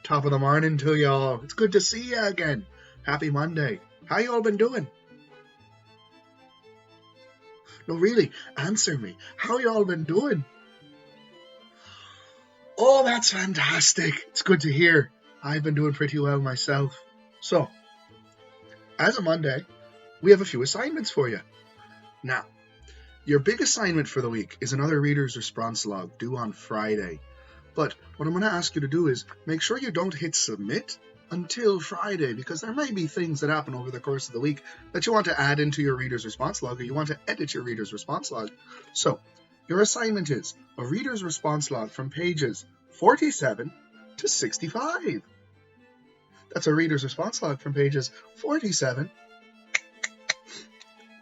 Top of the morning to y'all. It's good to see you again. Happy Monday. How y'all been doing? No, really, answer me. How y'all been doing? Oh, that's fantastic. It's good to hear. I've been doing pretty well myself. So, as a Monday, we have a few assignments for you. Now, your big assignment for the week is another reader's response log due on Friday. But what I'm going to ask you to do is make sure you don't hit submit until Friday, because there may be things that happen over the course of the week that you want to add into your reader's response log, or you want to edit your reader's response log. So your assignment is a reader's response log from pages 47 to 65. That's a reader's response log from pages 47.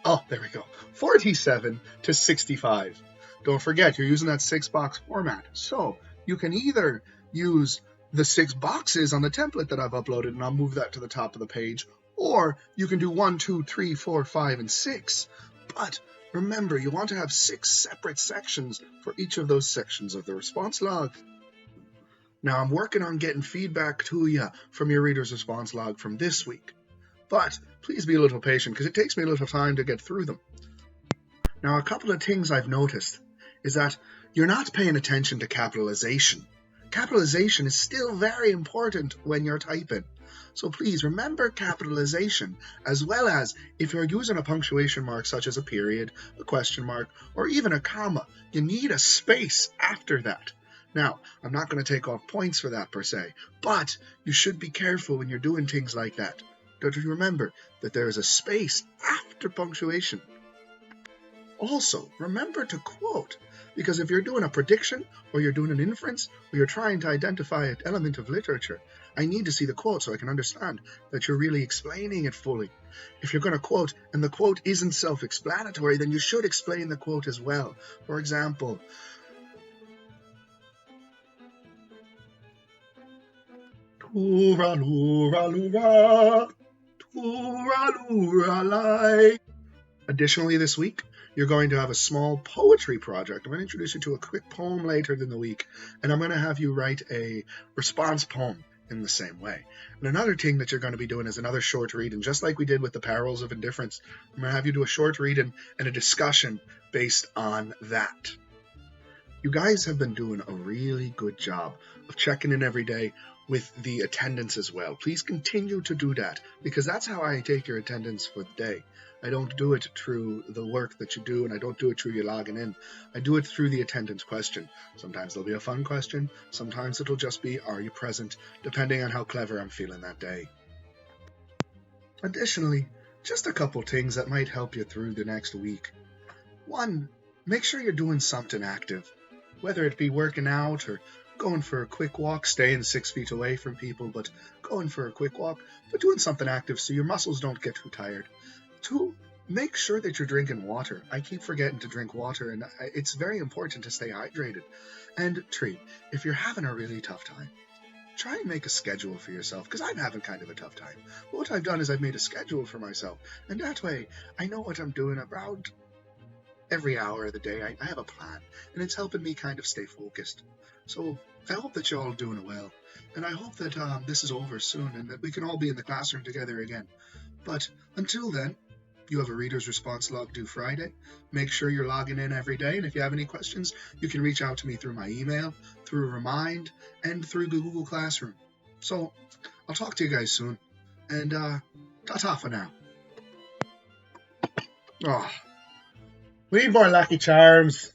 Oh, there we go. 47 to 65. Don't forget, you're using that 6-box format. So you can either use the 6 boxes on the template that I've uploaded, and I'll move that to the top of the page, or you can do 1, 2, 3, 4, 5, and 6. But remember, you want to have 6 separate sections for each of those sections of the response log. Now, I'm working on getting feedback to you from your reader's response log from this week. But please be a little patient, because it takes me a little time to get through them. Now, a couple of things I've noticed is that you're not paying attention to capitalization. Capitalization is still very important when you're typing. So please remember capitalization, as well as if you're using a punctuation mark such as a period, a question mark, or even a comma, you need a space after that. Now, I'm not going to take off points for that per se, but you should be careful when you're doing things like that. Don't you remember that there is a space after punctuation? Also, remember to quote, because if you're doing a prediction, or you're doing an inference, or you're trying to identify an element of literature, I need to see the quote so I can understand that you're really explaining it fully. If you're going to quote, and the quote isn't self-explanatory, then you should explain the quote as well. For example, Tooralooraloora, tooralooralai. Additionally, this week, you're going to have a small poetry project. I'm going to introduce you to a quick poem later in the week, and I'm going to have you write a response poem in the same way. And another thing that you're going to be doing is another short read, and just like we did with the Perils of Indifference, I'm going to have you do a short read and a discussion based on that. You guys have been doing a really good job of checking in every day with the attendance as well. Please continue to do that, because that's how I take your attendance for the day. I don't do it through the work that you do, and I don't do it through you logging in. I do it through the attendance question. Sometimes there'll be a fun question. Sometimes it'll just be, are you present, depending on how clever I'm feeling that day. Additionally, just a couple things that might help you through the next week. 1, make sure you're doing something active, whether it be working out or going for a quick walk, staying 6 feet away from people, but going for a quick walk, but doing something active so your muscles don't get too tired. 2, make sure that you're drinking water. I keep forgetting to drink water, and it's very important to stay hydrated. And 3, if you're having a really tough time, try and make a schedule for yourself, because I'm having kind of a tough time. But what I've done is I've made a schedule for myself, and that way I know what I'm doing around every hour of the day. I have a plan, and it's helping me kind of stay focused. So I hope that you're all doing well, and I hope that this is over soon and that we can all be in the classroom together again. But until then, you have a reader's response log due Friday. Make sure you're logging in every day, and if you have any questions, you can reach out to me through my email, through Remind, and through Google Classroom. So I'll talk to you guys soon, and ta-ta for now. Oh, we need more Lucky Charms.